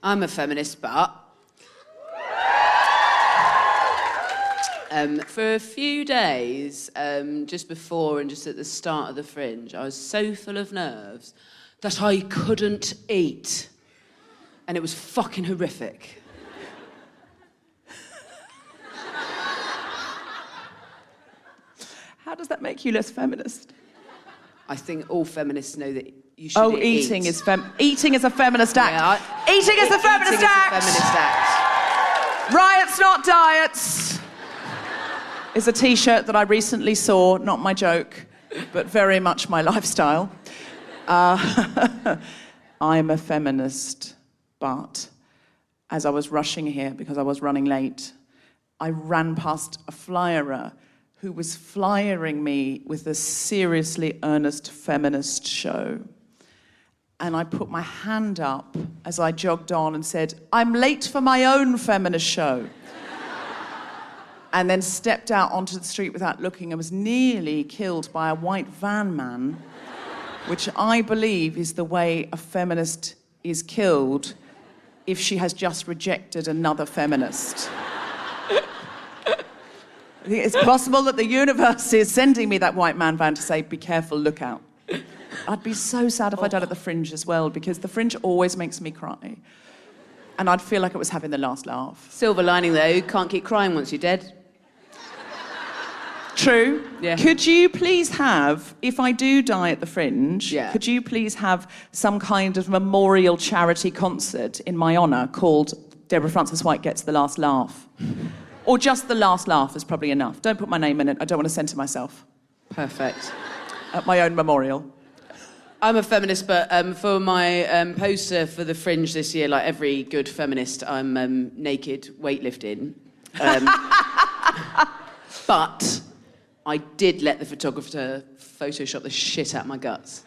I'm a feminist, but... for a few days, just before and just at the start of the Fringe, I was so full of nerves that I couldn't eat. And it was fucking horrific. How does that make you less feminist? I think all feminists know that you should eating eat. Eating is a feminist act. Yeah, eating is a feminist act. Is a feminist act. Riots, not diets. Is a T-shirt that I recently saw, not my joke, but very much my lifestyle. I'm a feminist, but as I was rushing here because I was running late, I ran past a flyerer who was flyering me with a seriously earnest feminist show. And I put my hand up as I jogged on and said, I'm late for my own feminist show. And then stepped out onto the street without looking and was nearly killed by a white van man, which I believe is the way a feminist is killed if she has just rejected another feminist. I think it's possible that the universe is sending me that white man van to say, be careful, look out. I'd be so sad if I died at the Fringe as well, because the Fringe always makes me cry. And I'd feel like I was having the last laugh. Silver lining, though, you can't keep crying once you're dead. True. Yeah. Could you please have, if I do die at the Fringe, could you please have some kind of memorial charity concert in my honour called Deborah Frances-White Gets the Last Laugh? Or just the last laugh is probably enough. Don't put my name in it. I don't want to censor myself. Perfect. At my own memorial. I'm a feminist, but for my poster for the Fringe this year, like every good feminist, I'm naked weightlifting. But I did let the photographer Photoshop the shit out of my guts.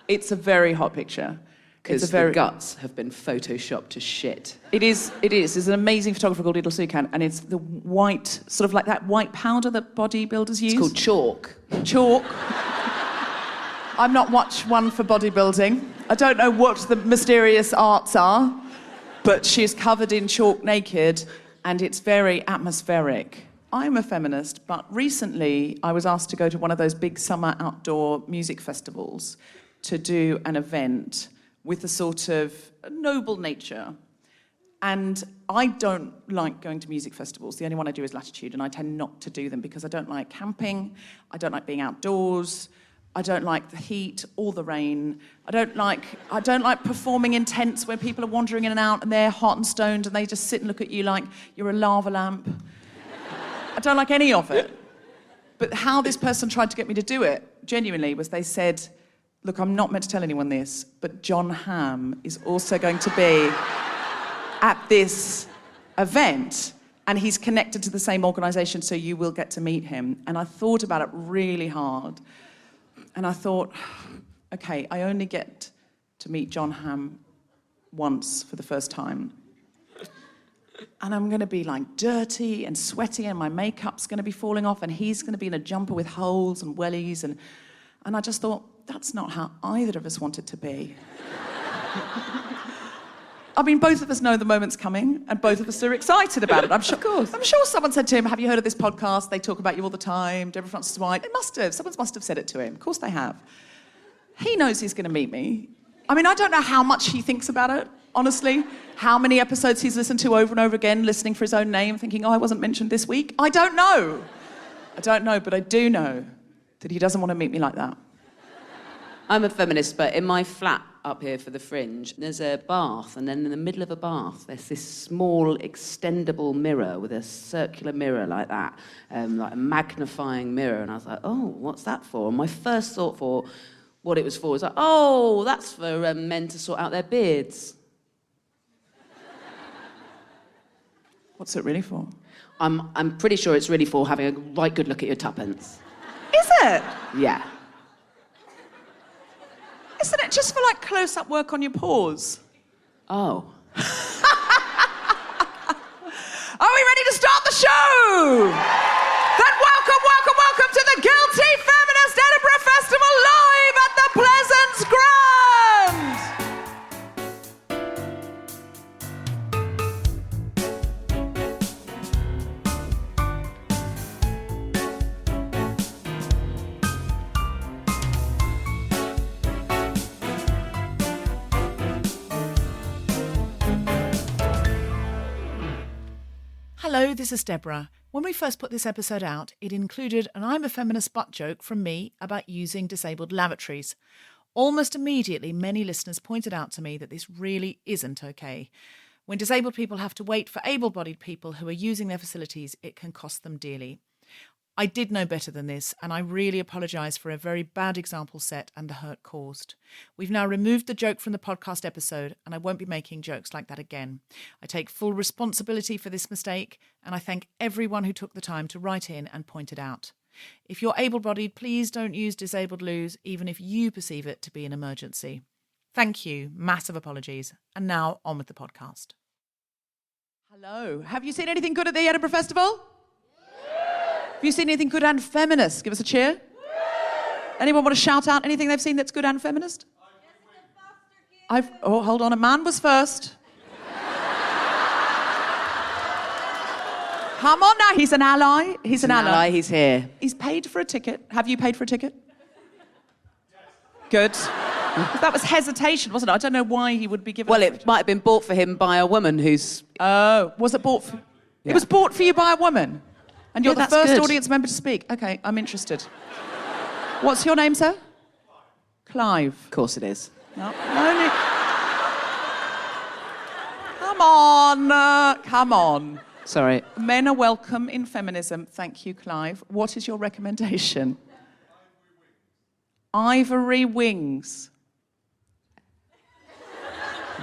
It's a very hot picture. Because the guts have been photoshopped to shit. It is. There's an amazing photographer called Sukh Ojla, and it's the white, sort of like that white powder that bodybuilders use. It's called chalk. Chalk. I'm not much one for bodybuilding. I don't know what the mysterious arts are, but she's covered in chalk naked, and it's very atmospheric. I'm a feminist, but recently I was asked to go to one of those big summer outdoor music festivals to do an event with a sort of noble nature. And I don't like going to music festivals. The only one I do is Latitude, and I tend not to do them because I don't like camping, I don't like being outdoors, I don't like the heat or the rain. I don't like performing in tents where people are wandering in and out and they're hot and stoned and they just sit and look at you like you're a lava lamp. I don't like any of it. But how this person tried to get me to do it, genuinely, was they said, look, I'm not meant to tell anyone this, but John Hamm is also going to be at this event, and he's connected to the same organisation, so you will get to meet him. And I thought about it really hard. And I thought, okay, I only get to meet John Hamm once for the first time. And I'm going to be like dirty and sweaty, and my makeup's going to be falling off, and he's going to be in a jumper with holes and wellies. And I just thought, that's not how either of us want it to be. I mean, both of us know the moment's coming, and both of us are excited about it. I'm sure, of course. I'm sure someone said to him, have you heard of this podcast? They talk about you all the time, Deborah Frances-White. They must have. Someone must have said it to him. Of course they have. He knows he's going to meet me. I mean, I don't know how much he thinks about it, honestly. How many episodes he's listened to over and over again, listening for his own name, thinking, oh, I wasn't mentioned this week. I don't know. But I do know that he doesn't want to meet me like that. I'm a feminist, but in my flat up here for the Fringe, there's a bath, and then in the middle of a bath, there's this small extendable mirror with a circular mirror like that, like a magnifying mirror. And I was like, oh, what's that for? And my first thought for what it was for was like, oh, that's for men to sort out their beards. What's it really for? I'm pretty sure it's really for having a right good look at your tuppence. Is it? Yeah. Isn't it just for, like, close-up work on your paws? Oh. Are we ready to start the show? Then welcome to the Guilty Feminist Edinburgh Festival live at the Pleasance Grand! Hello, this is Deborah. When we first put this episode out, it included an I'm a feminist butt joke from me about using disabled lavatories. Almost immediately, many listeners pointed out to me that this really isn't okay. When disabled people have to wait for able-bodied people who are using their facilities, it can cost them dearly. I did know better than this, and I really apologise for a very bad example set and the hurt caused. We've now removed the joke from the podcast episode, and I won't be making jokes like that again. I take full responsibility for this mistake, and I thank everyone who took the time to write in and point it out. If you're able-bodied, please don't use disabled loos, even if you perceive it to be an emergency. Thank you. Massive apologies. And now, on with the podcast. Hello. Have you seen anything good at the Edinburgh Festival? Have you seen anything good and feminist? Give us a cheer. Anyone want to shout out anything they've seen that's good and feminist? Jessica Fostekew. Oh, hold on. A man was first. Come on now. He's an ally. He's an ally. He's here. He's paid for a ticket. Have you paid for a ticket? Good. That was hesitation, wasn't it? I don't know why he would be given. Well, it might have been bought for him by a woman who's... Oh, was it bought for... Yeah. It was bought for you by a woman? And you're Yeah, the that's first good. audience member to speak. Okay, I'm interested. What's your name, sir? Clive. Of course it is. No. Come on, come on. Sorry. Men are welcome in feminism. Thank you, Clive. What is your recommendation? Ivory wings.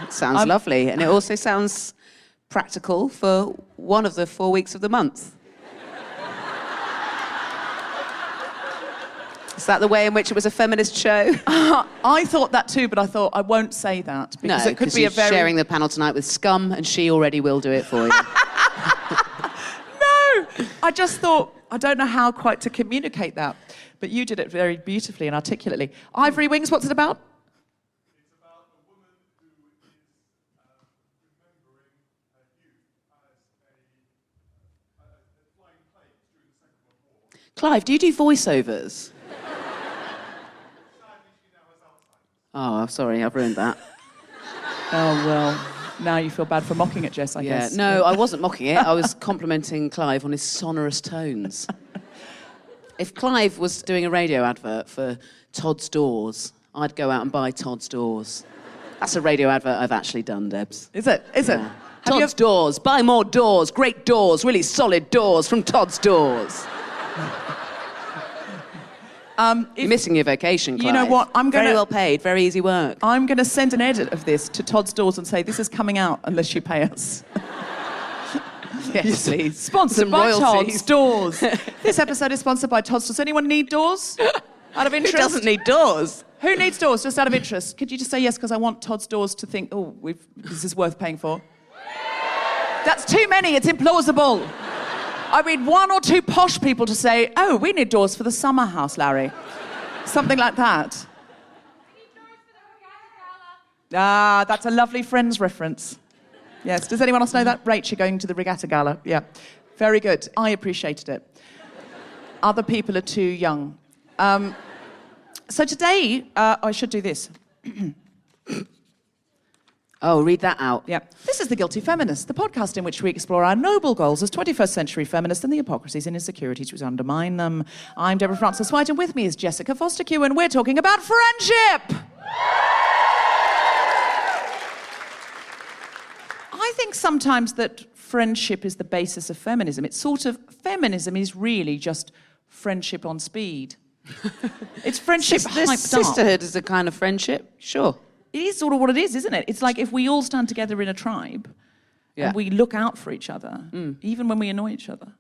It sounds lovely. And it also sounds practical for one of the 4 weeks of the month. Is that the way in which it was a feminist show? I thought that too, but I thought I won't say that because it could be a very... sharing the panel tonight with Scum, and she already will do it for you. No! I just thought, I don't know how quite to communicate that, but you did it very beautifully and articulately. Ivory wings, what's it about? It's about a woman who is remembering her youth as flying planes during the Second World War. Clive, do you do voiceovers? Sadly, she now has Alzheimer's. Oh, I'm sorry, I've ruined that. Oh, well, now you feel bad for mocking it, Jess, I guess. No, I wasn't mocking it. I was complimenting Clive on his sonorous tones. If Clive was doing a radio advert for Todd's Doors, I'd go out and buy Todd's Doors. That's a radio advert I've actually done, Debs. Is it? Is it? Yeah. Have you Todd's Doors. Buy more doors. Great doors. Really solid doors from Todd's Doors. You're missing your vacation, Clive. You know what? Very well paid. Very easy work. I'm going to send an edit of this to Todd's Doors and say, this is coming out unless you pay us. Yes, please. Sponsored Some by royalties. Todd's Doors. This episode is sponsored by Todd's. Does anyone need doors? Out of Who interest? doesn't need doors? Who needs doors? Just out of interest. Could you just say yes, because I want Todd's Doors to think, oh, this is worth paying for? That's too many. It's implausible. I mean, one or two posh people to say, oh, we need doors for the summer house, Larry. Something like that. We need doors for the regatta gala. Ah, that's a lovely Friends reference. Yes. Does anyone else know that? Rach, you're going to the regatta gala. Yeah. Very good. I appreciated it. Other people are too young. So today, I should do this. Oh, read that out. Yeah. This is The Guilty Feminist, the podcast in which we explore our noble goals as 21st century feminists and the hypocrisies and insecurities which undermine them. I'm Deborah Frances-White, and with me is Jessica Fostekew, and we're talking about friendship! I think sometimes that friendship is the basis of feminism. It's sort of, feminism is really just friendship on speed. It's friendship hyped up. Sisterhood is a kind of friendship, sure. It is sort of what it is, isn't it? It's like if we all stand together in a tribe and we look out for each other, even when we annoy each other,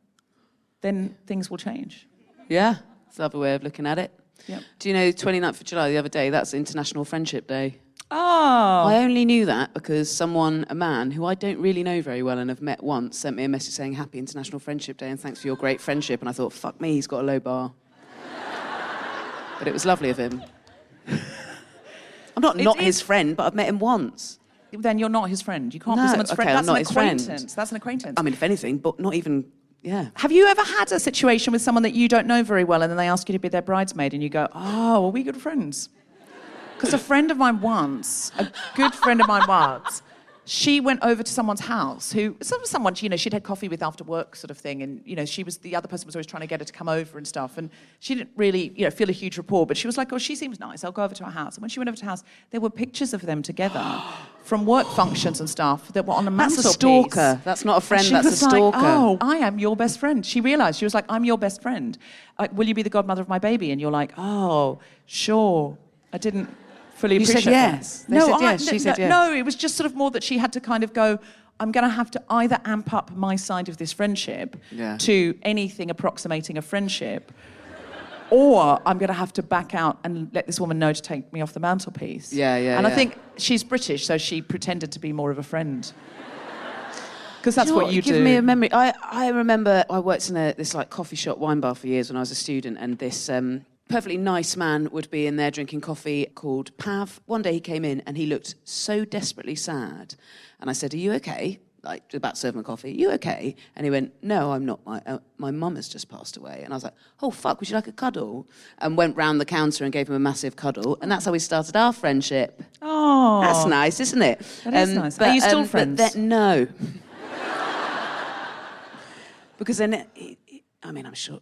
then things will change. Yeah, it's another way of looking at it. Yep. Do you know 29th of July, the other day, that's International Friendship Day? Oh. I only knew that because a man who I don't really know very well and have met once, sent me a message saying, Happy International Friendship Day and thanks for your great friendship. And I thought, fuck me, he's got a low bar. But it was lovely of him. I'm not his friend, but I've met him once. Then you're not his friend. You can't be No, someone's friend. okay, That's I'm not an his friend. acquaintance. That's an acquaintance. I mean, if anything, but not even, yeah. Have you ever had a situation with someone that you don't know very well and then they ask you to be their bridesmaid and you go, oh, are we good friends? Because a friend of mine once, a good friend of mine once, she went over to someone's house someone, you know, she'd had coffee with after work sort of thing. And, you know, the other person was always trying to get her to come over and stuff. And she didn't really, you know, feel a huge rapport, but she was like, oh, she seems nice. I'll go over to her house. And when she went over to her house, there were pictures of them together from work functions and stuff that were on a mantelpiece. That's a stalker. That's not a friend, that's a stalker. Like, oh, I am your best friend. She realised, she was like, I'm your best friend. Like, will you be the godmother of my baby? And you're like, oh, sure. I didn't fully appreciate said yes. that. They said yes. She said yes. No, it was just sort of more that she had to kind of go, I'm going to have to either amp up my side of this friendship to anything approximating a friendship, or I'm going to have to back out and let this woman know to take me off the mantelpiece. And I think she's British, so she pretended to be more of a friend. Because that's what you do. Give me a memory. I remember I worked in this like coffee shop wine bar for years when I was a student, and this perfectly nice man would be in there drinking coffee called Pav. One day he came in and he looked so desperately sad. And I said, are you okay? Like, about serving coffee, are you okay? And he went, no, I'm not. My mum has just passed away. And I was like, oh, fuck, would you like a cuddle? And went round the counter and gave him a massive cuddle. And that's how we started our friendship. Oh. That's nice, isn't it? That is nice. Are you still friends? No. Because then, I mean, I'm sure...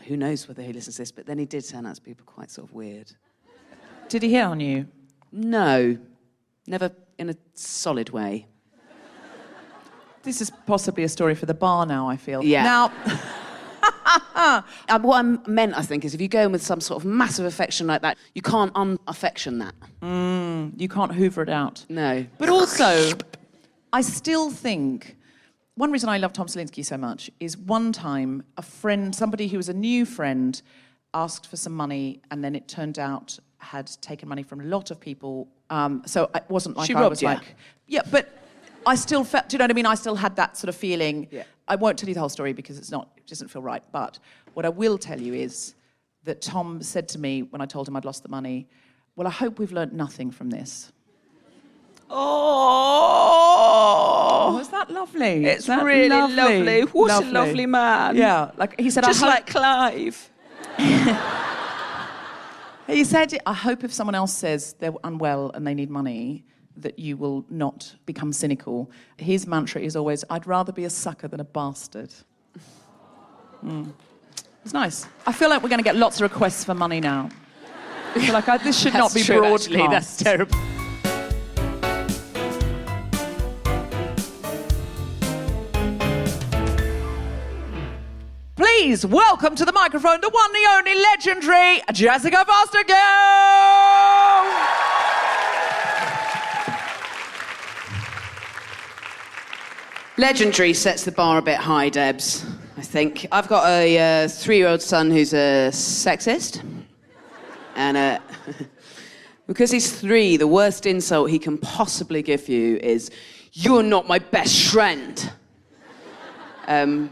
Who knows whether he listens to this, but then he did turn out to be quite sort of weird. Did he hit on you? No. Never in a solid way. This is possibly a story for the bar now, I feel. Yeah. Now... what I meant, I think, is if you go in with some sort of massive affection like that, you can't unaffection that. You can't hoover it out. No. But also, I still think... One reason I love Tom Salinsky so much is one time a friend, somebody who was a new friend, asked for some money, and then it turned out had taken money from a lot of people. So it wasn't like I was like... Yeah, but I still felt... Do you know what I mean? I still had that sort of feeling. Yeah. I won't tell you the whole story because it doesn't feel right. But what I will tell you is that Tom said to me when I told him I'd lost the money, well, I hope we've learnt nothing from this. Oh, is that lovely? It's really lovely. What a lovely man. Yeah, like he said, just like Clive. He said, I hope if someone else says they're unwell and they need money, that you will not become cynical. His mantra is always, I'd rather be a sucker than a bastard. It's nice. I feel like we're going to get lots of requests for money now. I feel like this should not be broadcast. Actually, that's terrible. Please welcome to the microphone the one, the only, legendary Jessica Fostekew! Legendary sets the bar a bit high, Debs, I think. I've got a 3-year-old son who's a sexist. And because he's 3, the worst insult he can possibly give you is, you're not my best friend. And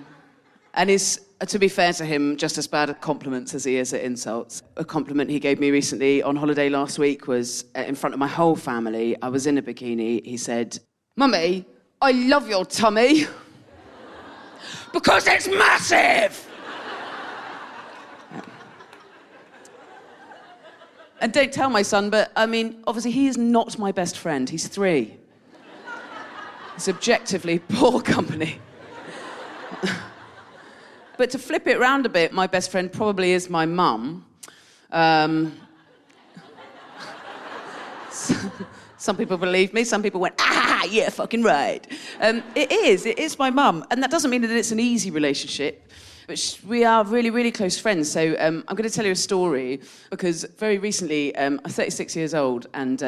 he's, to be fair to him, just as bad at compliments as he is at insults. A compliment he gave me recently on holiday last week was in front of my whole family. I was in a bikini. He said, Mummy, I love your tummy. Because it's massive! And don't tell my son, but, I mean, obviously he is not my best friend. He's 3. He's objectively poor company. But to flip it round a bit, my best friend probably is my mum. Some people believe me, some people went, yeah, fucking right. It is my mum. And that doesn't mean that it's an easy relationship, but we are really, really close friends. So I'm going to tell you a story because very recently, I'm 36 years old and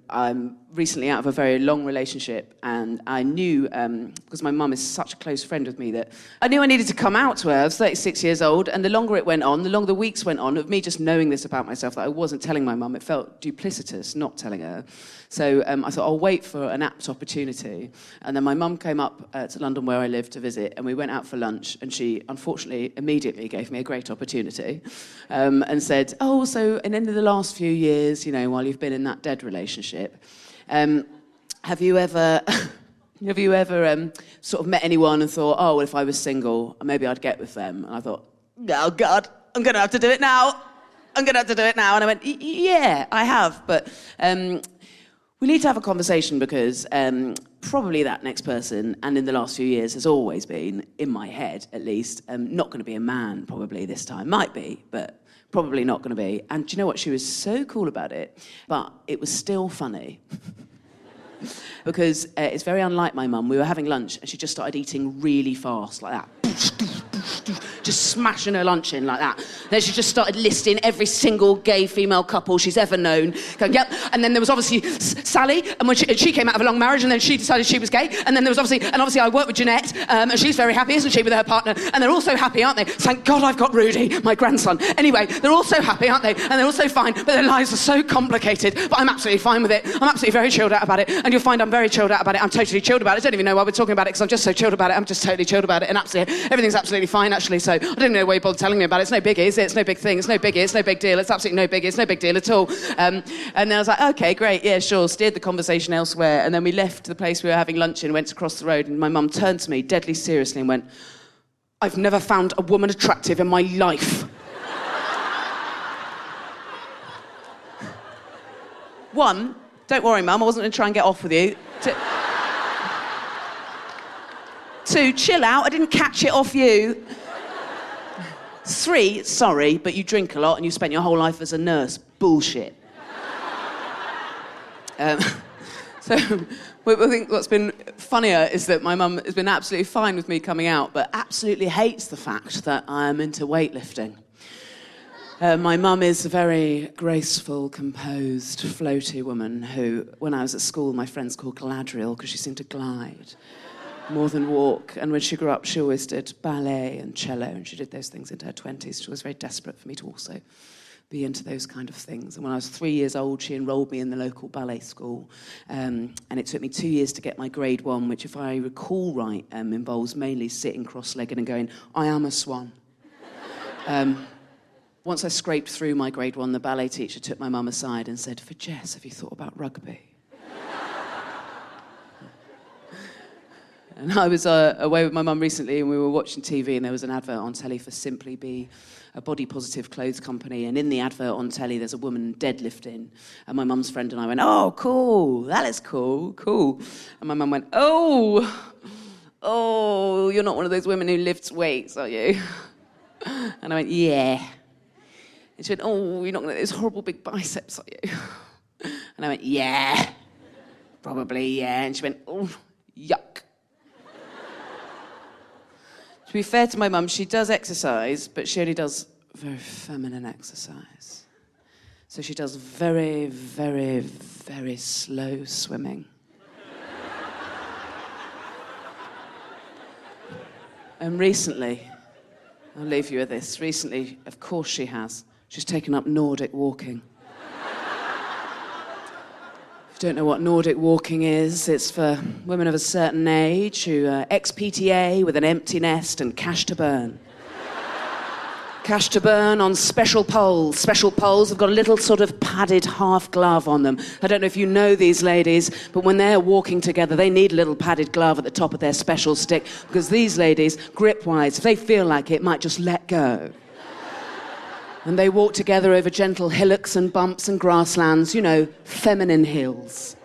I'm recently out of a very long relationship, and I knew, because my mum is such a close friend with me, that I knew I needed to come out to her. I was 36 years old, and the longer it went on, the longer the weeks went on, of me just knowing this about myself, that I wasn't telling my mum, it felt duplicitous not telling her. So I thought, I'll wait for an apt opportunity. And then my mum came up to London where I live to visit, and we went out for lunch, and she, unfortunately, immediately gave me a great opportunity and said, oh, so in the last few years, you know, while you've been in that dead relationship, have you ever sort of met anyone and thought, oh, well, if I was single, maybe I'd get with them? And I thought, oh, God, I'm going to have to do it now. And I went, yeah, I have. But We need to have a conversation because probably that next person, and in the last few years, has always been, in my head at least, not going to be a man probably this time. Might be, but probably not going to be. And do you know what? She was so cool about it, but it was still funny. Because it's very unlike my mum. We were having lunch and she just started eating really fast, like that. Just smashing her lunch in like that. Then she just started listing every single gay female couple she's ever known. Going, yep. And then there was obviously Sally, and when she came out of a long marriage, and then she decided she was gay. And then there was obviously I work with Jeanette, and she's very happy, isn't she, with her partner? And they're all so happy, aren't they? Thank God I've got Rudy, my grandson. Anyway, they're all so happy, aren't they? And they're all so fine, but their lives are so complicated. But I'm absolutely fine with it. I'm absolutely very chilled out about it. And you'll find I'm very chilled out about it. I'm totally chilled about it. I don't even know why we're talking about it, because I'm just so chilled about it. I'm just totally chilled about it, and everything's absolutely fine, actually. So I don't even know why you bother telling me about it. It's no biggie, is it? It's no big thing. It's no biggie. It's no big deal. It's absolutely no biggie. It's no big deal at all. And then I was like, okay, great, yeah, sure. Steered the conversation elsewhere. And then we left the place we were having lunch in, went across the road, and my mum turned to me deadly seriously and went, I've never found a woman attractive in my life. One, don't worry, Mum, I wasn't going to try and get off with you. Two, chill out, I didn't catch it off you. Three, sorry, but you drink a lot and you spent your whole life as a nurse. Bullshit. So I think what's been funnier is that my mum has been absolutely fine with me coming out, but absolutely hates the fact that I am into weightlifting. My mum is a very graceful, composed, floaty woman who, when I was at school, my friends called Galadriel because she seemed to glide more than walk. And when she grew up, she always did ballet and cello, and she did those things into her 20s. She was very desperate for me to also be into those kind of things. And when I was 3 years old, she enrolled me in the local ballet school. And it took me 2 years to get my grade 1, which, if I recall right, involves mainly sitting cross-legged and going, I am a swan. Once I scraped through my grade 1, the ballet teacher took my mum aside and said, for Jess, have you thought about rugby? And I was away with my mum recently, and we were watching TV, and there was an advert on telly for Simply Be, a body-positive clothes company. And in the advert on telly, there's a woman deadlifting. And my mum's friend and I went, oh, cool, that is cool. And my mum went, oh, you're not one of those women who lifts weights, are you? And I went, yeah. And she went, oh, you're not going to those horrible big biceps, are you? And I went, yeah, probably, yeah. And she went, oh, yuck. To be fair to my mum, she does exercise, but she only does very feminine exercise. So she does very, very, very slow swimming. And recently, I'll leave you with this, recently, of course she has, she's taken up Nordic walking. If you don't know what Nordic walking is, it's for women of a certain age who are ex-PTA with an empty nest and cash to burn. Cash to burn on special poles. Special poles have got a little sort of padded half glove on them. I don't know if you know these ladies, but when they're walking together, they need a little padded glove at the top of their special stick, because these ladies, grip-wise, if they feel like it, might just let go. And they walk together over gentle hillocks and bumps and grasslands, you know, feminine hills.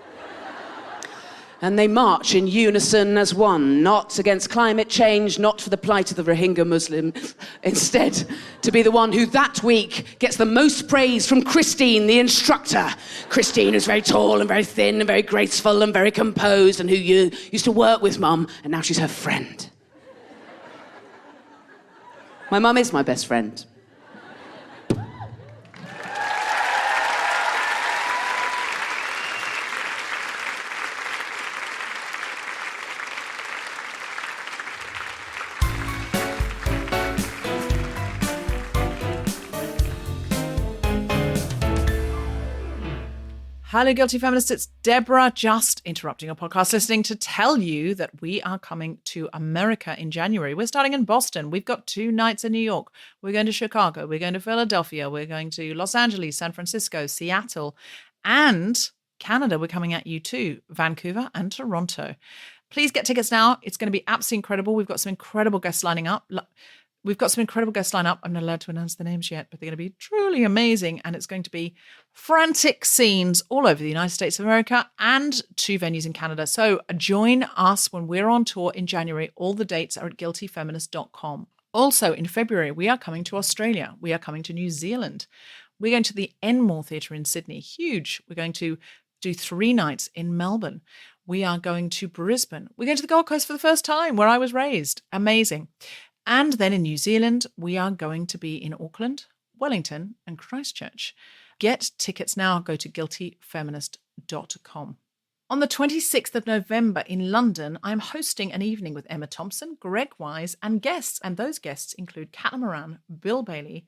And they march in unison as one, not against climate change, not for the plight of the Rohingya Muslims, instead to be the one who that week gets the most praise from Christine, the instructor. Christine, who's very tall and very thin and very graceful and very composed, and who you used to work with, Mum, and now she's her friend. My mum is my best friend. Hello, Guilty Feminists. It's Deborah, just interrupting your podcast listening to tell you that we are coming to America in January. We're starting in Boston. We've got 2 nights in New York. We're going to Chicago. We're going to Philadelphia. We're going to Los Angeles, San Francisco, Seattle, and Canada. We're coming at you too, Vancouver and Toronto. Please get tickets now. It's going to be absolutely incredible. We've got some incredible guests lining up. We've got some incredible guests lined up. I'm not allowed to announce the names yet, but they're going to be truly amazing. And it's going to be frantic scenes all over the United States of America and 2 venues in Canada. So join us when we're on tour in January. All the dates are at guiltyfeminist.com. Also, in February, we are coming to Australia. We are coming to New Zealand. We're going to the Enmore Theatre in Sydney. Huge. We're going to do 3 nights in Melbourne. We are going to Brisbane. We're going to the Gold Coast for the first time, where I was raised. Amazing. And then in New Zealand, we are going to be in Auckland, Wellington, and Christchurch. Get tickets now. Go to guiltyfeminist.com. On the 26th of November in London, I'm hosting an evening with Emma Thompson, Greg Wise, and guests. And those guests include Catelyn Moran, Bill Bailey,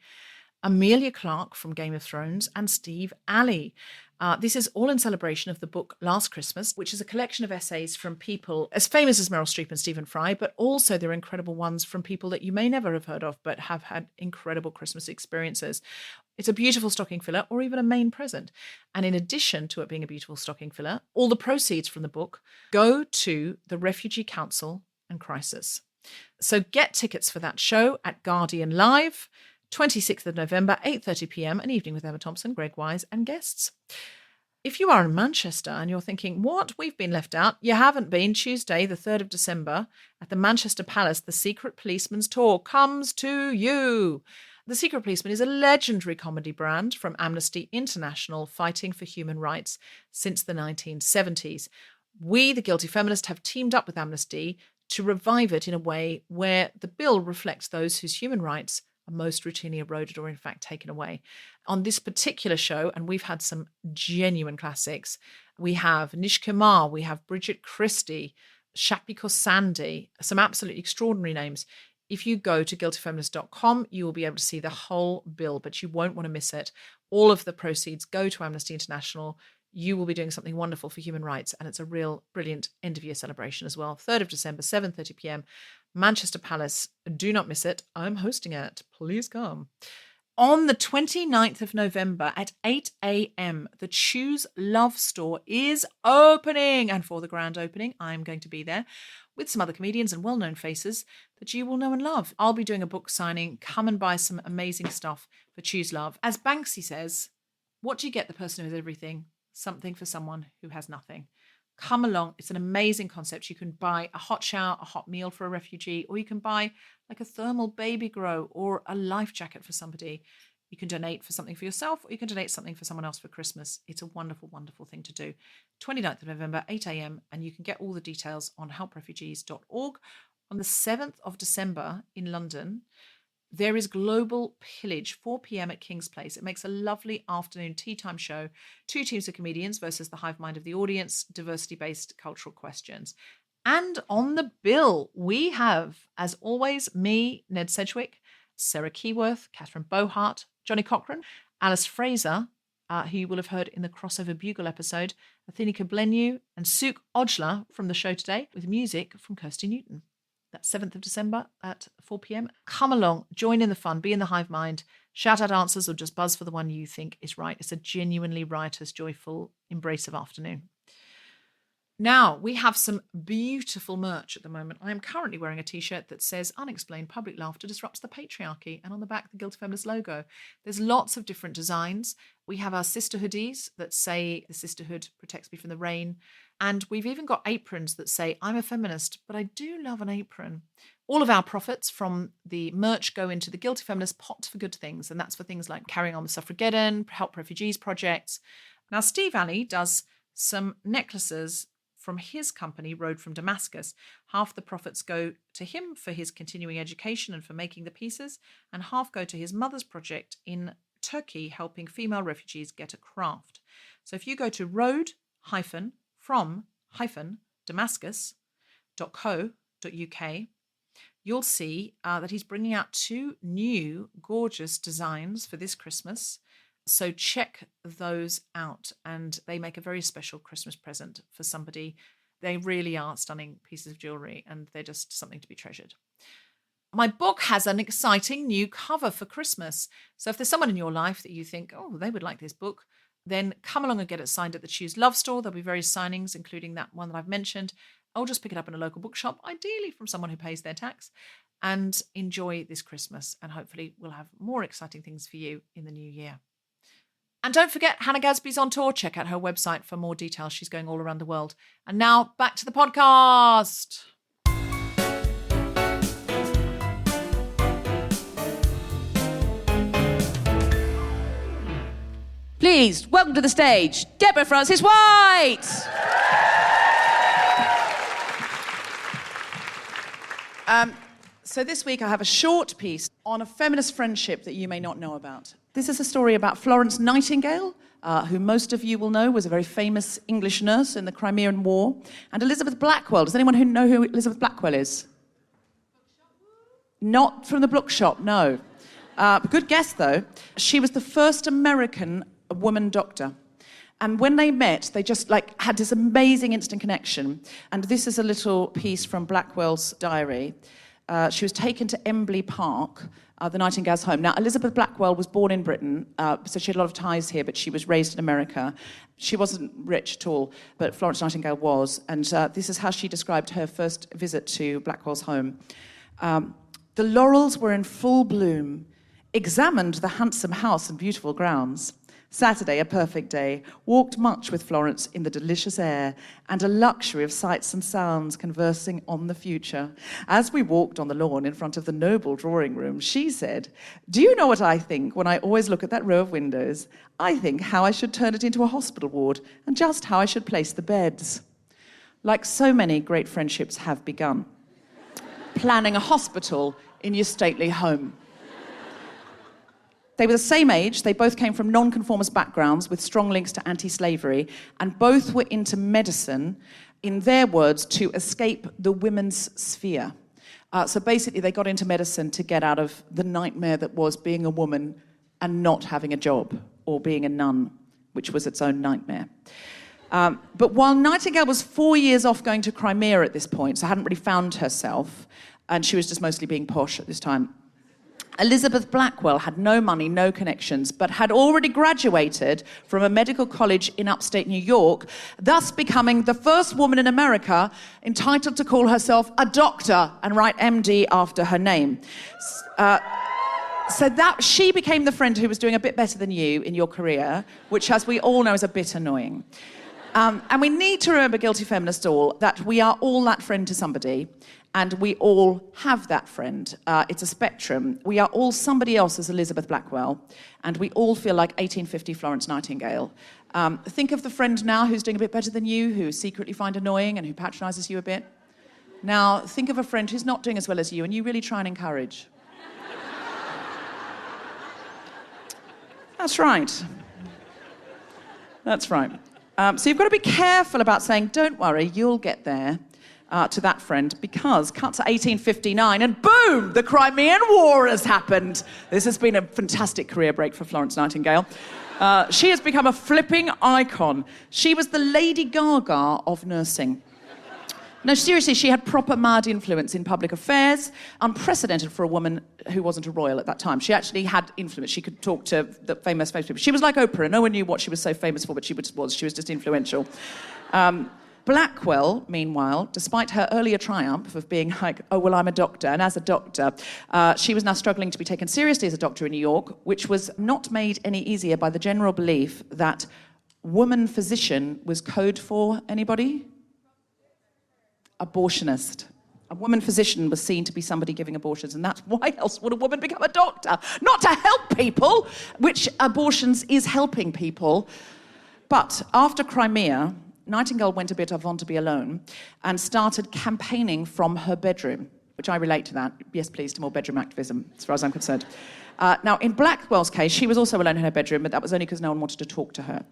Amelia Clark from Game of Thrones, and Steve Alley. This is all in celebration of the book Last Christmas, which is a collection of essays from people as famous as Meryl Streep and Stephen Fry, but also there are incredible ones from people that you may never have heard of, but have had incredible Christmas experiences. It's a beautiful stocking filler or even a main present. And in addition to it being a beautiful stocking filler, all the proceeds from the book go to the Refugee Council and Crisis. So get tickets for that show at Guardian Live, 26th of November, 8:30 p.m, an evening with Emma Thompson, Greg Wise, and guests. If you are in Manchester and you're thinking, what, we've been left out, you haven't been. Tuesday, the 3rd of December, at the Manchester Palace, the Secret Policeman's Tour comes to you. The Secret Policeman is a legendary comedy brand from Amnesty International, fighting for human rights since the 1970s. We, the Guilty Feminist, have teamed up with Amnesty to revive it in a way where the bill reflects those whose human rights are most routinely eroded or in fact taken away. On this particular show, and we've had some genuine classics, we have Nish Kumar, we have Bridget Christie, Shappi Kosandi, some absolutely extraordinary names. If you go to guiltyfeminist.com, you will be able to see the whole bill, but you won't want to miss it. All of the proceeds go to Amnesty International. You will be doing something wonderful for human rights, and it's a real brilliant end-of-year celebration as well. 3rd of December, 7:30 p.m, Manchester Palace. Do not miss it. I'm hosting it. Please come. On the 29th of November at 8 a.m, the Choose Love store is opening. And for the grand opening, I'm going to be there with some other comedians and well-known faces that you will know and love. I'll be doing a book signing. Come and buy some amazing stuff for Choose Love. As Banksy says, what do you get the person who has everything? Something for someone who has nothing. Come along. It's an amazing concept. You can buy a hot shower, a hot meal for a refugee, or you can buy like a thermal baby grow or a life jacket for somebody. You can donate for something for yourself, or you can donate something for someone else for Christmas. It's a wonderful, wonderful thing to do. 29th of November, 8 a.m, and you can get all the details on helprefugees.org. On the 7th of December in London, there is Global Pillage, 4 p.m. at King's Place. It makes a lovely afternoon tea time show. 2 teams of comedians versus the hive mind of the audience, diversity-based cultural questions. And on the bill, we have, as always, me, Ned Sedgwick, Sarah Keyworth, Catherine Bohart, Johnny Cochran, Alice Fraser, who you will have heard in the Crossover Bugle episode, Athena Koblenyu, and Sukh Ojla from the show today, with music from Kirsty Newton. That's 7th of December at 4 p.m. Come along, join in the fun, be in the hive mind, shout out answers or just buzz for the one you think is right. It's a genuinely riotous, joyful, embracive afternoon. Now, we have some beautiful merch at the moment. I am currently wearing a t-shirt that says, "Unexplained public laughter disrupts the patriarchy," and on the back, the Guilty Feminist logo. There's lots of different designs. We have our sister hoodies that say, "The sisterhood protects me from the rain." And we've even got aprons that say, "I'm a feminist, but I do love an apron." All of our profits from the merch go into the Guilty Feminist pot for good things. And that's for things like carrying on the Suffrageddon, Help Refugees projects. Now, Steve Alley does some necklaces from his company, Road from Damascus. Half the profits go to him for his continuing education and for making the pieces, and half go to his mother's project in Turkey, helping female refugees get a craft. So if you go to road-from-damascus.co.uk, you'll see that he's bringing out 2 new gorgeous designs for this Christmas. So check those out, and they make a very special Christmas present for somebody. They really are stunning pieces of jewellery, and they're just something to be treasured. My book has an exciting new cover for Christmas. So if there's someone in your life that you think, oh, they would like this book, then come along and get it signed at the Choose Love store. There'll be various signings, including that one that I've mentioned. Or just pick it up in a local bookshop, ideally from someone who pays their tax. and enjoy this Christmas. And hopefully we'll have more exciting things for you in the new year. And don't forget, Hannah Gadsby's on tour. Check out her website for more details. She's going all around the world. And now back to the podcast. Please, welcome to the stage, Deborah Frances-White. So this week I have a short piece on a feminist friendship that you may not know about. This is a story about Florence Nightingale, who most of you will know was a very famous English nurse in the Crimean War, and Elizabeth Blackwell. Does anyone know who Elizabeth Blackwell is? Not from the bookshop, no. Good guess, though. She was the first American woman doctor. And when they met, they just had this amazing instant connection. And this is a little piece from Blackwell's diary. She was taken to Embley Park, the Nightingale's home. Now, Elizabeth Blackwell was born in Britain, so she had a lot of ties here, but she was raised in America. She wasn't rich at all, but Florence Nightingale was. And this is how she described her first visit to Blackwell's home. The laurels were in full bloom, examined the handsome house and beautiful grounds. Saturday, a perfect day, walked much with Florence in the delicious air and a luxury of sights and sounds conversing on the future. As we walked on the lawn in front of the noble drawing room, she said, "Do you know what I think when I always look at that row of windows? I think how I should turn it into a hospital ward and just how I should place the beds." Like so many great friendships have begun. Planning a hospital in your stately home. They were the same age, they both came from non-conformist backgrounds with strong links to anti-slavery, and both were into medicine, in their words, to escape the women's sphere. So basically they got into medicine to get out of the nightmare that was being a woman and not having a job, or being a nun, which was its own nightmare. But while Nightingale was 4 years off going to Crimea at this point, so hadn't really found herself, and she was just mostly being posh at this time, Elizabeth Blackwell had no money, no connections, but had already graduated from a medical college in upstate New York, thus becoming the first woman in America entitled to call herself a doctor and write MD after her name. So that she became the friend who was doing a bit better than you in your career, which, as we all know, is a bit annoying. And we need to remember, Guilty Feminist all, that we are all that friend to somebody, and we all have that friend. It's a spectrum. We are all somebody else as Elizabeth Blackwell, and we all feel like 1850 Florence Nightingale. Think of the friend now who's doing a bit better than you, who you secretly find annoying and who patronises you a bit. Now, think of a friend who's not doing as well as you, and you really try and encourage. That's right. That's right. So you've got to be careful about saying, "Don't worry, you'll get there," to that friend, because cut to 1859 and boom, the Crimean War has happened. This has been a fantastic career break for Florence Nightingale. She has become a flipping icon. She was the Lady Gaga of nursing. No, seriously, she had proper mad influence in public affairs, unprecedented for a woman who wasn't a royal at that time. She actually had influence. She could talk to the famous people. She was like Oprah. No one knew what she was so famous for, but she was. She was just influential. Blackwell, meanwhile, despite her earlier triumph of being like, "Oh, well, I'm a doctor," and as a doctor, she was now struggling to be taken seriously as a doctor in New York, which was not made any easier by the general belief that woman physician was code for anybody? Abortionist. A woman physician was seen to be somebody giving abortions, and that's why else would a woman become a doctor? Not to help people, which abortions is helping people. But after Crimea, Nightingale went a bit I want to be alone and started campaigning from her bedroom, which I relate to that. Yes, please, to more bedroom activism, as far as I'm concerned. Now, in Blackwell's case, she was also alone in her bedroom, but that was only because no one wanted to talk to her.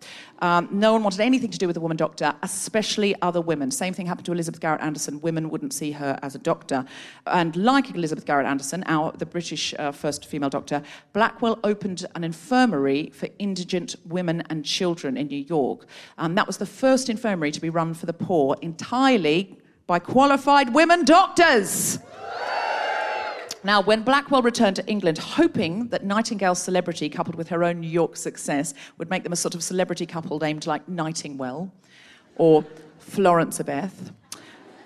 No one wanted anything to do with a woman doctor, especially other women. Same thing happened to Elizabeth Garrett Anderson. Women wouldn't see her as a doctor. And like Elizabeth Garrett Anderson, the British first female doctor, Blackwell opened an infirmary for indigent women and children in New York. That was the first infirmary to be run for the poor entirely by qualified women doctors. Now, when Blackwell returned to England, hoping that Nightingale's celebrity, coupled with her own New York success, would make them a sort of celebrity couple named like Nightingale or Florence-abeth,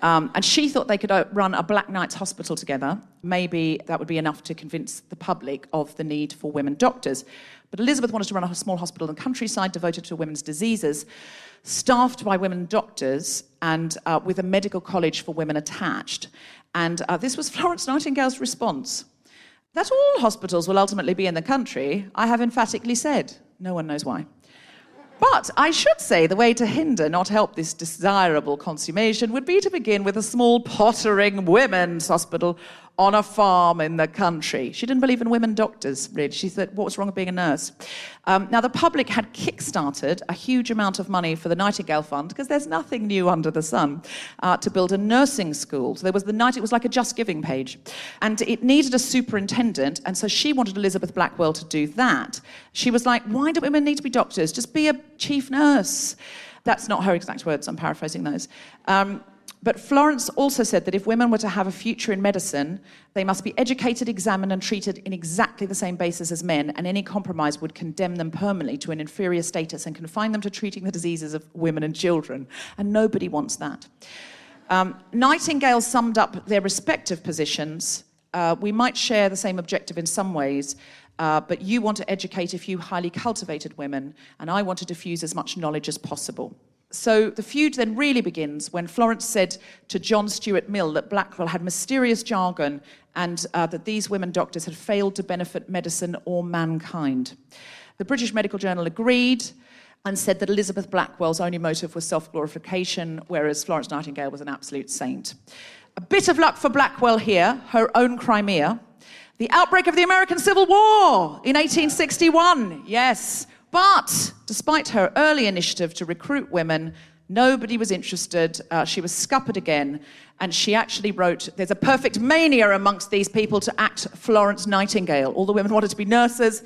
And she thought they could run a Black Knights hospital together. Maybe that would be enough to convince the public of the need for women doctors. But Elizabeth wanted to run a small hospital in the countryside devoted to women's diseases, staffed by women doctors and with a medical college for women attached. And this was Florence Nightingale's response. That all hospitals will ultimately be in the country, I have emphatically said. No one knows why. But I should say the way to hinder, not help this desirable consummation would be to begin with a small pottering women's hospital on a farm in the country. She didn't believe in women doctors, really. She thought, what was wrong with being a nurse? Now, the public had kick-started a huge amount of money for the Nightingale Fund, because there's nothing new under the sun, to build a nursing school. So there was it was like a Just Giving page. And it needed a superintendent, and so she wanted Elizabeth Blackwell to do that. She was like, why do women need to be doctors? Just be a chief nurse. That's not her exact words, I'm paraphrasing those. But Florence also said that if women were to have a future in medicine, they must be educated, examined and treated in exactly the same basis as men, and any compromise would condemn them permanently to an inferior status and confine them to treating the diseases of women and children. And nobody wants that. Nightingale summed up their respective positions. We might share the same objective in some ways, but you want to educate a few highly cultivated women, and I want to diffuse as much knowledge as possible. So the feud then really begins when Florence said to John Stuart Mill that Blackwell had mysterious jargon and that these women doctors had failed to benefit medicine or mankind. The British Medical Journal agreed and said that Elizabeth Blackwell's only motive was self-glorification, whereas Florence Nightingale was an absolute saint. A bit of luck for Blackwell here, her own Crimea. The outbreak of the American Civil War in 1861, yes. But despite her early initiative to recruit women, nobody was interested. She was scuppered again, and she actually wrote, there's a perfect mania amongst these people to act Florence Nightingale. All the women wanted to be nurses.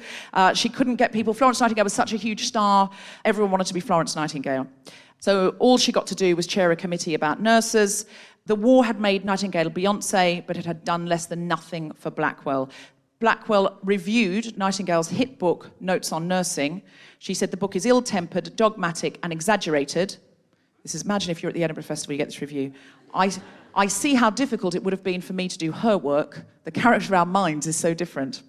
She couldn't get people. Florence Nightingale was such a huge star. Everyone wanted to be Florence Nightingale. So all she got to do was chair a committee about nurses. The war had made Nightingale Beyoncé, but it had done less than nothing for Blackwell. Blackwell reviewed Nightingale's hit book, Notes on Nursing. She said the book is ill-tempered, dogmatic, and exaggerated. Imagine if you're at the Edinburgh Festival, you get this review. I see how difficult it would have been for me to do her work. The character of our minds is so different.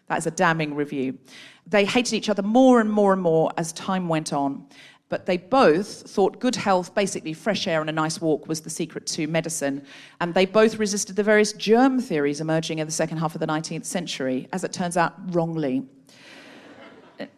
That is a damning review. They hated each other more and more and more as time went on. But they both thought good health, basically fresh air and a nice walk, was the secret to medicine. And they both resisted the various germ theories emerging in the second half of the 19th century, as it turns out, wrongly.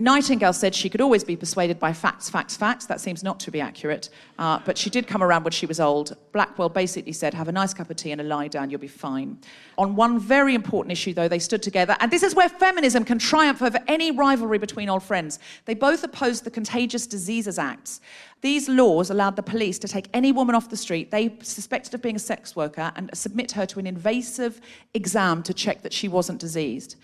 Nightingale said she could always be persuaded by facts, facts, facts. That seems not to be accurate. But she did come around when she was old. Blackwell basically said, have a nice cup of tea and a lie down, you'll be fine. On one very important issue, though, they stood together. And this is where feminism can triumph over any rivalry between old friends. They both opposed the Contagious Diseases Acts. These laws allowed the police to take any woman off the street they suspected of being a sex worker and submit her to an invasive exam to check that she wasn't diseased.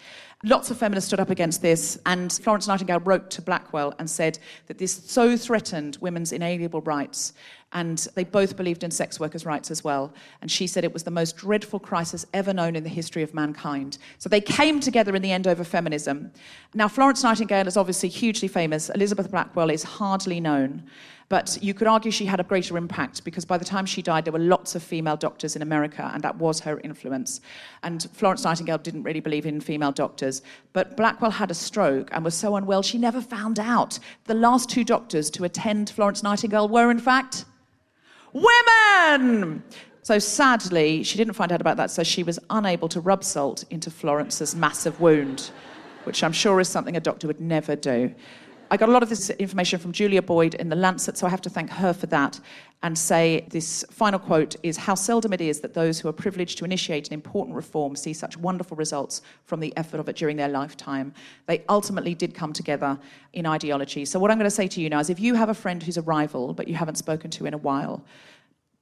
Lots of feminists stood up against this, and Florence Nightingale wrote to Blackwell and said that this so threatened women's inalienable rights, and they both believed in sex workers' rights as well. And she said it was the most dreadful crisis ever known in the history of mankind. So they came together in the end over feminism. Now, Florence Nightingale is obviously hugely famous. Elizabeth Blackwell is hardly known. But you could argue she had a greater impact because by the time she died, there were lots of female doctors in America, and that was her influence. And Florence Nightingale didn't really believe in female doctors. But Blackwell had a stroke and was so unwell, she never found out. The last two doctors to attend Florence Nightingale were, in fact, women! So sadly, she didn't find out about that, so she was unable to rub salt into Florence's massive wound, which I'm sure is something a doctor would never do. I got a lot of this information from Julia Boyd in The Lancet, so I have to thank her for that and say this final quote is, how seldom it is that those who are privileged to initiate an important reform see such wonderful results from the effort of it during their lifetime. They ultimately did come together in ideology. So what I'm going to say to you now is if you have a friend who's a rival but you haven't spoken to in a while,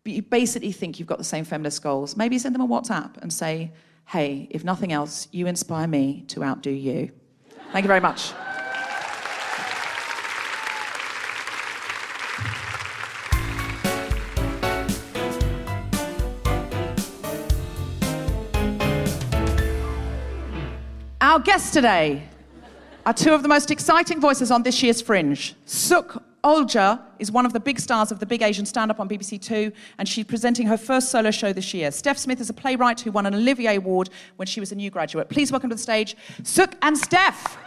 but you basically think you've got the same feminist goals, maybe send them a WhatsApp and say, hey, if nothing else, you inspire me to outdo you. Thank you very much. Our guests today are two of the most exciting voices on this year's Fringe, Sukh Ojla is one of the big stars of the Big Asian Stand-Up on BBC Two, and she's presenting her first solo show this year. Stef Smith is a playwright who won an Olivier Award when she was a new graduate. Please welcome to the stage, Sukh and Stef.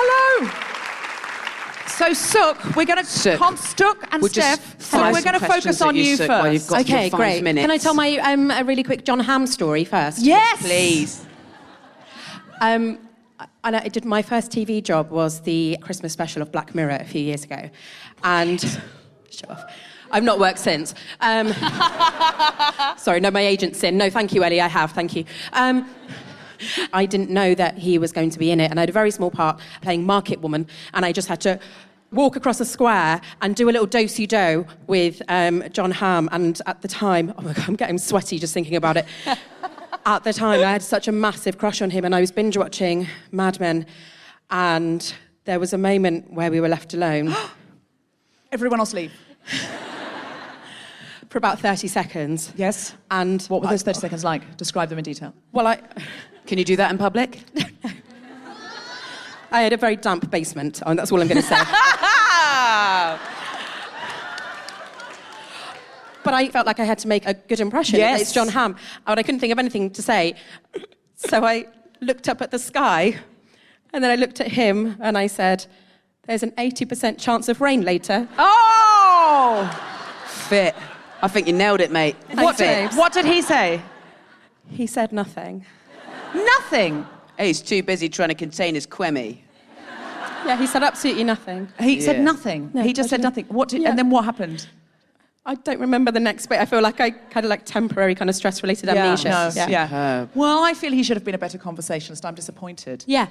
Hello. So Sukh, we're going to Sukh and Stef. So we're going to focus on you first. While you've got Okay, your 5 great. minutes. Can I tell my a really quick John Hamm story first? Yes, Please. And I did my first TV job was the Christmas special of Black Mirror a few years ago, and show off. I've not worked since. Sorry, no, my agent's in. No, thank you, Ellie. I have. Thank you. I didn't know that he was going to be in it, and I had a very small part playing Market Woman, and I just had to walk across a square and do a little do-si-do with John Hamm. And at the time, oh my God, I'm getting sweaty just thinking about it. At the time, I had such a massive crush on him, and I was binge-watching Mad Men, and there was a moment where we were left alone. everyone else leave. For about 30 seconds. Yes. And What were those 30 seconds like? Describe them in detail. well, Can you do that in public? I had a very damp basement, and that's all I'm going to say. But I felt like I had to make a good impression. Yes. It's John Hamm, and I couldn't think of anything to say. So I looked up at the sky, and then I looked at him, and I said, "There's an 80% chance of rain later." Oh! Fit. I think you nailed it, mate. What did he say? He said nothing. Nothing. He's too busy trying to contain his quemmy. Yeah, he said absolutely nothing. He said Yeah. nothing. No, he just I said didn't- nothing. Yeah. And then what happened? I don't remember the next bit. I feel like I had like temporary kind of stress-related amnesia. No, Yeah. Superb. Well, I feel he should have been a better conversationalist. I'm disappointed. Yeah.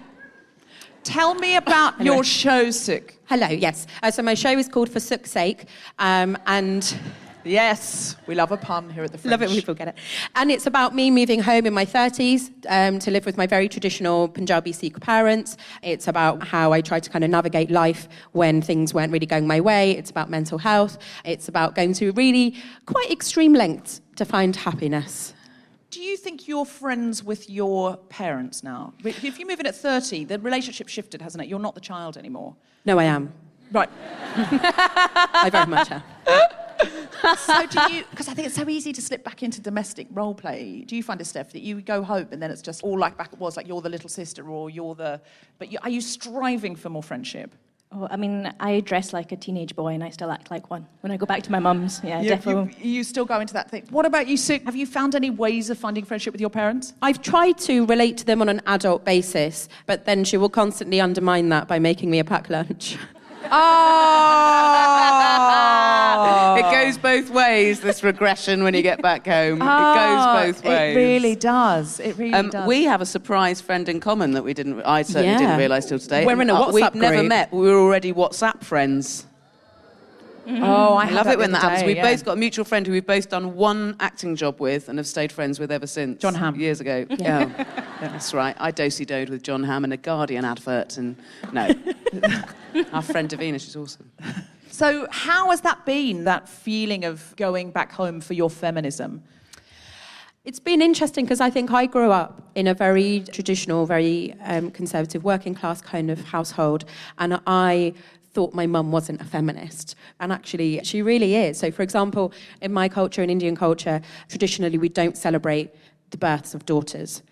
Tell me about Anyway. your show, Sukh. Hello, yes. So my show is called For Sukh's Sake, and Yes, we love a pun here at the Fringe. love it when people get it. And it's about me moving home in my 30s to live with my very traditional Punjabi Sikh parents. It's about how I tried to kind of navigate life when things weren't really going my way. It's about mental health. It's about going to really quite extreme lengths to find happiness. Do you think you're friends with your parents now? If you move in at 30, the relationship shifted, hasn't it? You're not the child anymore. No, I am. Right. I very much am. So do you... Because I think it's so easy to slip back into domestic role play. Do you find it, Steph, that you go home and then it's just all like back it was, like you're the little sister or you're the... But are you striving for more friendship? Oh, I mean, I dress like a teenage boy and I still act like one. When I go back to my mum's, definitely. You still go into that thing. What about you, Sukh? Have you found any ways of finding friendship with your parents? I've tried to relate to them on an adult basis, but then she will constantly undermine that by making me a packed lunch. Oh! It goes both ways, this regression when you get back home. It goes both ways. It really does. It really does. We have a surprise friend in common that I certainly Yeah. didn't realise till today. We're in a WhatsApp We've never group. met, but we were already WhatsApp friends. Oh, I love it when that happens. We've We've both got a mutual friend who we've both done one acting job with and have stayed friends with ever since. John Hamm. Years ago. Yeah. That's right. I do-si-doed with John Hamm in a Guardian advert and... No. Our friend Davina, she's awesome. So how has that been, that feeling of going back home for your feminism? It's been interesting because I think I grew up in a very traditional, very conservative, working class kind of household, and I thought my mum wasn't a feminist. And actually, she really is. So, for example, in my culture, in Indian culture, traditionally we don't celebrate the births of daughters.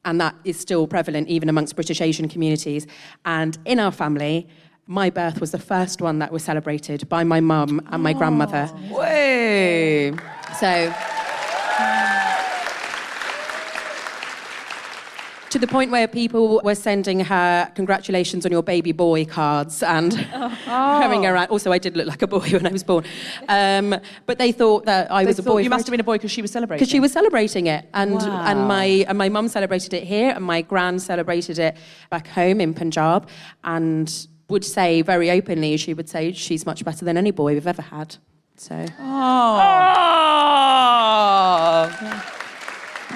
And that is still prevalent even amongst British Asian communities. And in our family, my birth was the first one that was celebrated by my mum and my grandmother. Way. So, to the point where people were sending her congratulations on your baby boy cards and coming around. Also, I did look like a boy when I was born. But they thought that I was a boy. You must have been a boy because she was celebrating. Because she was celebrating it. And, Wow. and my mum celebrated it here, and my gran celebrated it back home in Punjab, and would say very openly, she would say, she's much better than any boy we've ever had. So... Oh.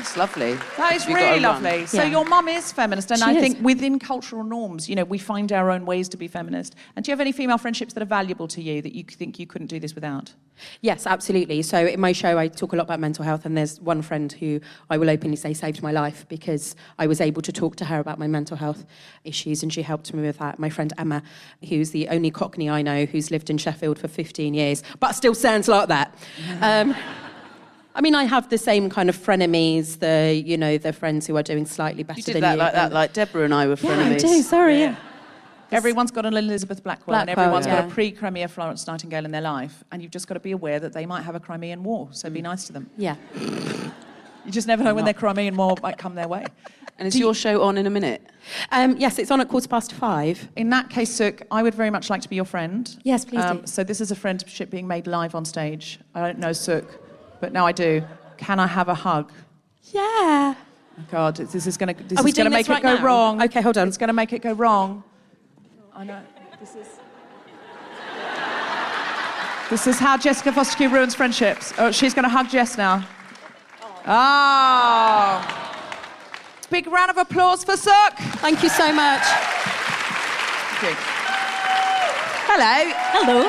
That's lovely. That is You've got really to run. lovely. So Yeah. your mum is feminist, and She I is. think within cultural norms, we find our own ways to be feminist. And do you have any female friendships that are valuable to you that you think you couldn't do this without? Yes, absolutely. So in my show, I talk a lot about mental health, and there's one friend who I will openly say saved my life because I was able to talk to her about my mental health issues, and she helped me with that. My friend Emma, who's the only Cockney I know who's lived in Sheffield for 15 years, but still sounds like that. I mean, I have the same kind of frenemies, the friends who are doing slightly better You than did that you. like that, like Deborah and I were frenemies. Yeah, I do, sorry. Yeah. Everyone's got an Elizabeth Blackwell, and Blackwell, everyone's got yeah. a pre-Crimea Florence Nightingale in their life, and you've just got to be aware that they might have a Crimean War, so be nice to them. Yeah. You just never know when their Crimean War might come their way. And is your show on in a minute? Yes, it's on at 5:15. In that case, Sukh, I would very much like to be your friend. Yes, please do. So this is a friendship being made live on stage. I don't know Sukh, but now I do. Can I have a hug? Yeah. Oh God, this is going to Are we make doing this it right go now? wrong. Okay, hold on. It's going to make it go wrong. I know. This is how Jessica Fostekew ruins friendships. Oh, she's going to hug Jess now. Oh. Big round of applause for Sukh. Thank you so much. Thank you. Hello. Hello.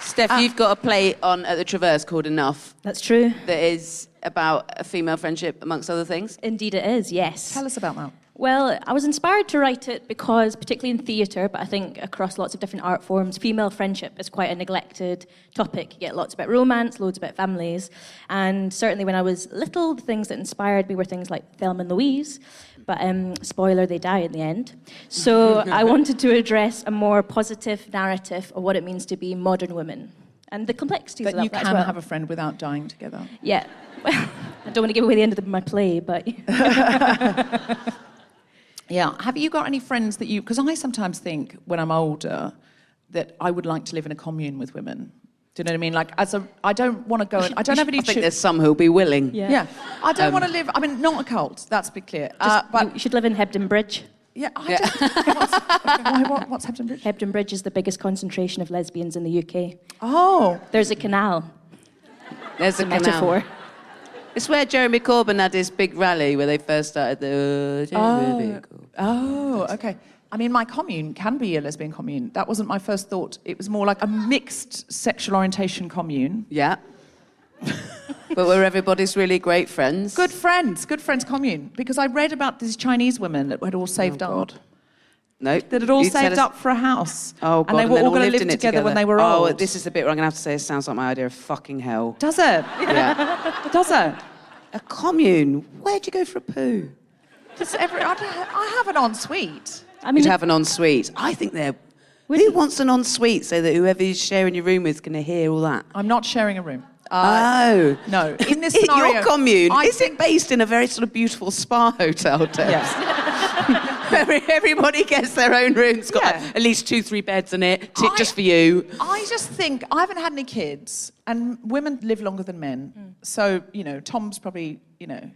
Steph, you've got a play on at the Traverse called Enough That's true. that is about a female friendship, amongst other things. Indeed it is, yes. Tell us about that. Well, I was inspired to write it because, particularly in theatre, but I think across lots of different art forms, female friendship is quite a neglected topic. You get lots about romance, loads about families, and certainly when I was little, the things that inspired me were things like Thelma and Louise, but spoiler, they die in the end. So I wanted to address a more positive narrative of what it means to be modern women, and the complexities That of you that can as well. have a friend without dying together. Yeah. Well, I don't want to give away the end of my play, but... Yeah. Have you got any friends that you... Because I sometimes think, when I'm older, that I would like to live in a commune with women. Do you know what I mean? Like, I don't want to go... I don't have any... I think there's some who'll be willing. Yeah. I don't want to live... I mean, not a cult, that's to be clear. But you should live in Hebden Bridge. Yeah, I don't... What's Hebden Bridge? Hebden Bridge is the biggest concentration of lesbians in the UK. Oh. There's a canal. There's a canal. Metaphor. It's where Jeremy Corbyn had his big rally where they first started the... Oh, okay. I mean, my commune can be a lesbian commune. That wasn't my first thought. It was more like a mixed sexual orientation commune. Yeah. But where everybody's really great friends. Good friends commune. Because I read about these Chinese women that had all saved up. No. That had all You tell saved us- up for a house. Oh, God. And they were then all going to lived live in it together when they were Oh, old. this is the bit where I'm going to have to say it sounds like my idea of fucking hell. Does it? Yeah. Does it? A commune? Where'd you go for a poo? I have an ensuite. I mean, You'd have an ensuite. I think they're... Who wants an ensuite so that whoever you're sharing your room with is going to hear all that? I'm not sharing a room. Oh. No. In this scenario... Your commune, I is it based in a very sort of beautiful spa hotel, Debs? Yes. Everybody gets their own room. It's got Yeah. at least 2-3 beds in it, just for you. I just think... I haven't had any kids, and women live longer than men. So, Tom's probably, I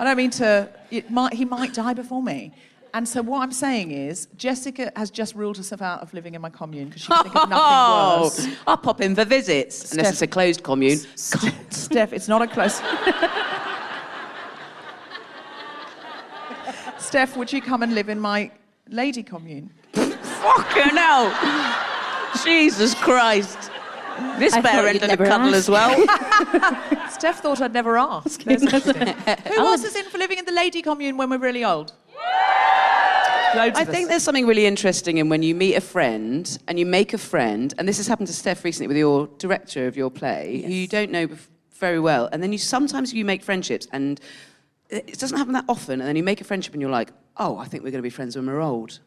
don't mean to... he might die before me. And so what I'm saying is, Jessica has just ruled herself out of living in my commune because she can think of nothing worse. I'll pop in for visits, unless it's a closed commune. Steph, it's not a close... Steph, would you come and live in my lady commune? Fucking hell! Jesus Christ. This I better thought end you'd in a never cuddle ask. as well. Steph thought I'd never ask. Who else is in for living in the lady commune when we're really old? Loads I of think us. there's something really interesting in when you meet a friend and you make a friend, and this has happened to Steph recently with your director of your play, who you don't know very well, and then sometimes you make friendships, and it doesn't happen that often, and then you make a friendship and you're like, oh, I think we're going to be friends when we're old.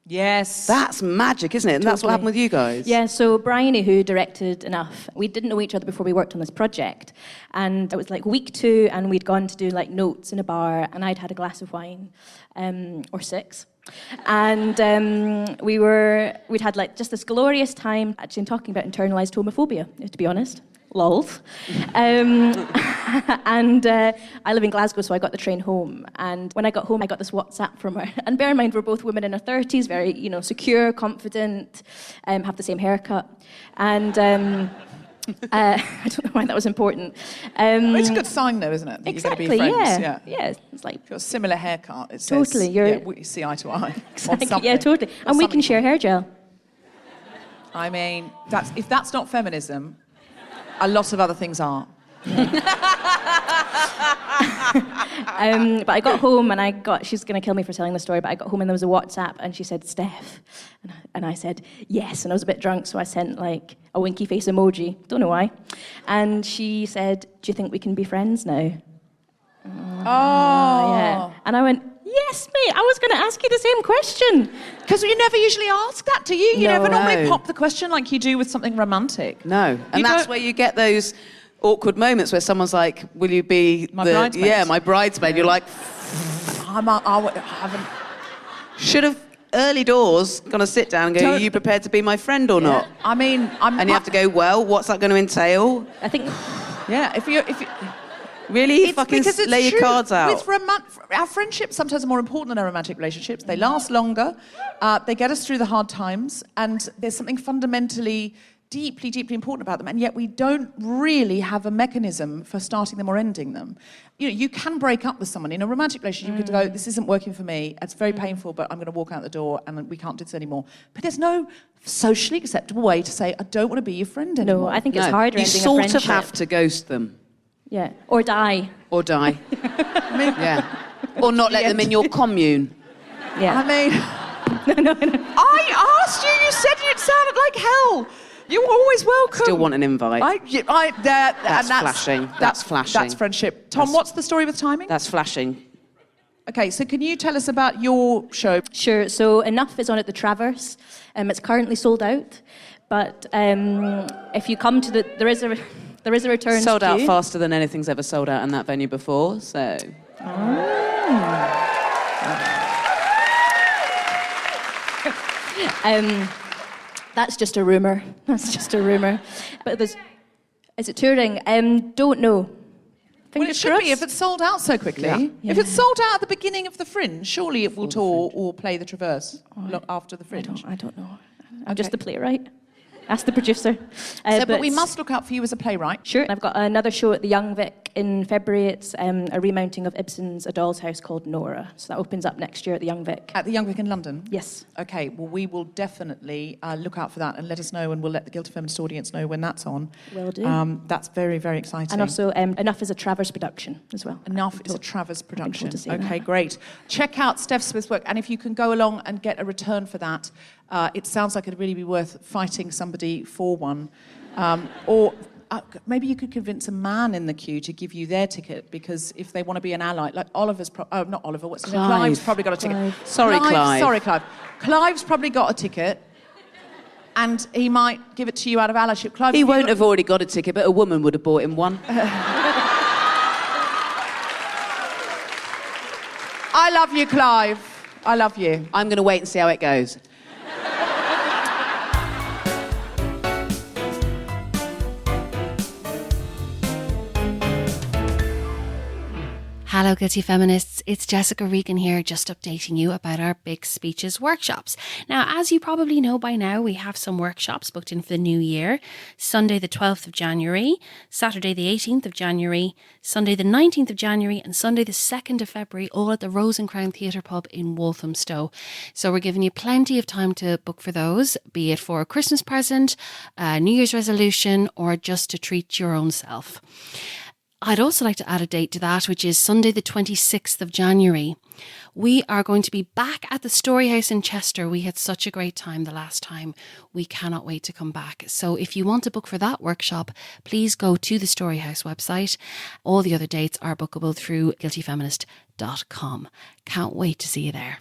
Yes. That's magic, isn't it? And that's what happened with you guys. Yeah, so Bryony, who directed Enough, we didn't know each other before we worked on this project. And it was like week 2, and we'd gone to do like notes in a bar, and I'd had a glass of wine, or 6. And we'd had like just this glorious time actually talking about internalized homophobia, to be honest. Lols. And I live in Glasgow, so I got the train home. And when I got home, I got this WhatsApp from her. And bear in mind, we're both women in our 30s, very, secure, confident, have the same haircut. And I don't know why that was important. It's a good sign, though, isn't it? That Exactly, you're going to be friends. yeah. It's like, If you're a similar haircut, it says... Totally, you're- we see eye to eye. exactly, On something. yeah, totally. Or And we can something. share hair gel. I mean, if that's not feminism, a lot of other things are. But I got home and she's going to kill me for telling the story, but I got home and there was a WhatsApp and she said, Steph. And I said, yes. And I was a bit drunk, so I sent like a winky face emoji. Don't know why. And she said, do you think we can be friends now? Oh. Yeah. And I went, yes, mate. I was going to ask you the same question. Because you never usually ask that, do you? You No. never normally No. pop the question like you do with something romantic. No. And You that's don't- where you get those awkward moments where someone's like, will you be My bridesmaid? Yeah, my bridesmaid. You're like, I haven't... should have early doors gonna sit down and go, are Don't- you prepared to be my friend or not? I mean, And you have to go, well, what's that going to entail? I think... Yeah, if you Really? it's Fucking because it's lay your true. cards out. With our friendships sometimes are more important than our romantic relationships. They last longer. They get us through the hard times, and there's something fundamentally deeply, deeply important about them, and yet we don't really have a mechanism for starting them or ending them. You know, you can break up with someone in a romantic relationship. You could go, this isn't working for me. It's very painful, but I'm going to walk out the door, and we can't do this anymore. But there's no socially acceptable way to say, I don't want to be your friend anymore. No, I think it's No, harder you ending a sort friendship. of have to ghost them. Yeah. Or die. Or die. Yeah. Or not let them in your commune. Yeah. I mean, I asked you. You said it sounded like hell. You were always welcome. Still want an invite. That's flashing. That's flashing. That's friendship. Tom, what's the story with timing? That's flashing. Okay, so can you tell us about your show? Sure. So Enough is on at the Traverse. It's currently sold out, but if you come to there is a return. Sold out queue. faster than anything's ever sold out in that venue before, so... That's just a rumour. That's just a rumour. But is it touring? Don't know. Well, it Fingers should be crossed. if it's sold out so quickly. Yeah. If it's sold out at the beginning of the Fringe, surely it will tour or play the Traverse after the I Fringe. don't know. I'm just the playwright. Ask the producer. But we must look out for you as a playwright. Sure. I've got another show at the Young Vic in February. It's a remounting of Ibsen's A Doll's House called Nora. So that opens up next year at the Young Vic. At the Young Vic in London? Yes. Okay, well, we will definitely look out for that and let us know, and we'll let the Guilty Feminist audience know when that's on. Will do. That's very, very exciting. And also, Enough is a Travers production as well. Enough is a Travers production. to see Okay, that. great. Check out Stef Smith's work, and if you can go along and get a return for that, it sounds like it'd really be worth fighting somebody for one. Or maybe you could convince a man in the queue to give you their ticket, because if they want to be an ally, like Oliver's... not Oliver, what's his name? Clive. Clive's probably got a ticket. Clive. Sorry, Clive. Sorry, Clive. Clive's probably got a ticket, and he might give it to you out of allyship. Clive, He won't have already got a ticket, but a woman would have bought him one. I love you, Clive. I love you. I'm going to wait and see how it goes. Hello, Guilty Feminists. It's Jessica Regan here, just updating you about our Big Speeches workshops. Now, as you probably know by now, we have some workshops booked in for the new year. Sunday the 12th of January, Saturday the 18th of January, Sunday the 19th of January, and Sunday the 2nd of February, all at the Rose and Crown Theatre Pub in Walthamstow. So we're giving you plenty of time to book for those, be it for a Christmas present, a New Year's resolution, or just to treat your own self. I'd also like to add a date to that, which is Sunday the 26th of January. We are going to be back at the Story House in Chester. We had such a great time the last time. We cannot wait to come back. So if you want to book for that workshop, please go to the Story House website. All the other dates are bookable through guiltyfeminist.com. Can't wait to see you there.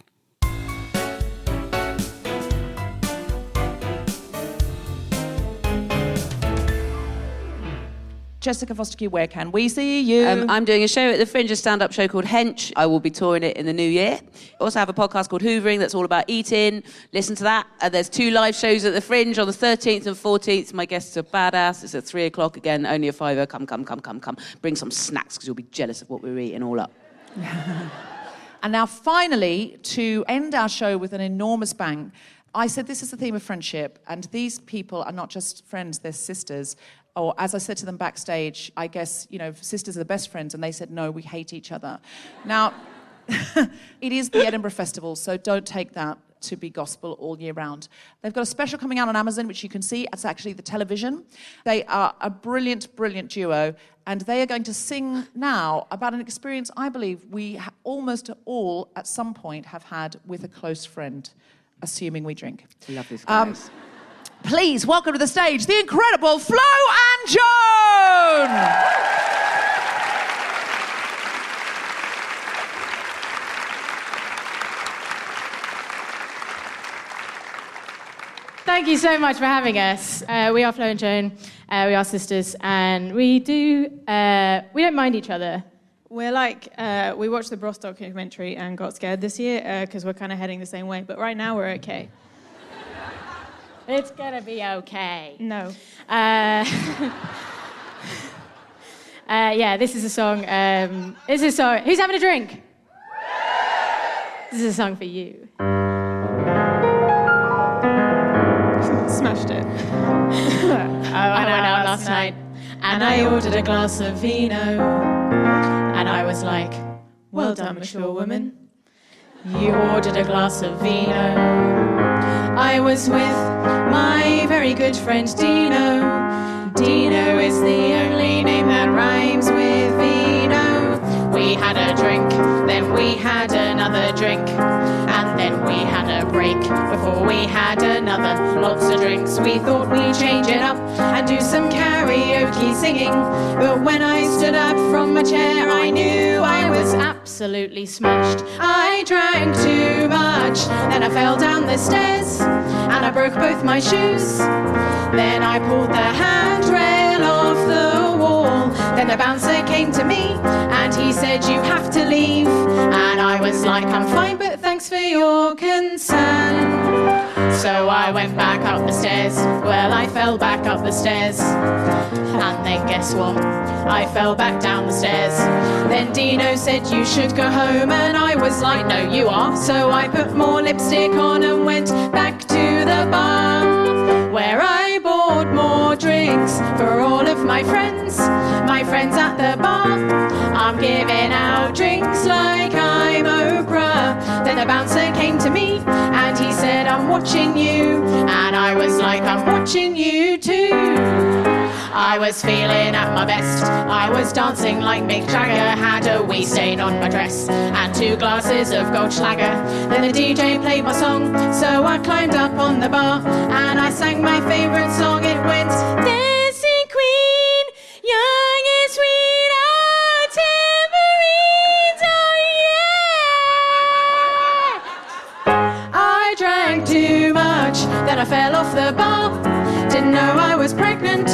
Jessica Fostekew, where can we see you? I'm doing a show at the Fringe, a stand-up show called Hench. I will be touring it in the new year. Also have a podcast called Hoovering that's all about eating. Listen to that. There's 2 live shows at the Fringe on the 13th and 14th. My guests are badass. It's at 3 o'clock again, only a £5. Come. Bring some snacks because you'll be jealous of what we're eating all up. And now finally, to end our show with an enormous bang, I said, this is the theme of friendship, and these people are not just friends, they're sisters. Or as I said to them backstage, I guess, sisters are the best friends, and they said, no, we hate each other. Now, it is the Edinburgh Festival, so don't take that to be gospel all year round. They've got a special coming out on Amazon, which you can see. It's actually the television. They are a brilliant, brilliant duo, and they are going to sing now about an experience I believe we almost all, at some point, have had with a close friend, assuming we drink. Love these guys. Please welcome to the stage the incredible Flo and Joan! Thank you so much for having us. We are Flo and Joan. We are sisters, and we don't mind each other. We're like, we watched the Bros documentary and got scared this year because we're kind of heading the same way. But right now we're okay. It's gonna be okay. No. Yeah, this is a song. Who's having a drink? This is a song for you. Smashed it. I went out last night and I ordered a glass of vino. And I was like, well done, mature woman. You ordered a glass of vino. I was with my very good friend Dino. Dino is the only name that rhymes with vino. We had a drink, then we had another drink, and then we had a break before we had another. Lots of drinks, we thought we'd change it up and do some karaoke singing. But when I stood up from my chair, I knew I was absolutely smashed. I drank too much, then I fell down the stairs, and I broke both my shoes. Then I pulled the handrail off the wall. Then the bouncer came to me, and he said, you have to leave. And I was like, I'm fine, but thanks for your concern. So I went back up the stairs. Well, I fell back up the stairs. And then guess what? I fell back down the stairs. Then Dino said, you should go home. And I was like, no, you are. So I put more lipstick on and went back to the bar, where I bought more drinks for all of my friends at the bar. I'm giving out drinks like I'm Oprah. Then the bouncer came to me and he said, I'm watching you. And I was like, I'm watching you too. I was feeling at my best. I was dancing like Mick Jagger. Had a wee stain on my dress and 2 glasses of Goldschlager. Then the DJ played my song, so I climbed up on the bar and I sang my favourite song. It went, Dancing Queen, young and sweet, oh, tambourines, oh yeah. I drank too much, then I fell off the bar. Didn't know I was pregnant.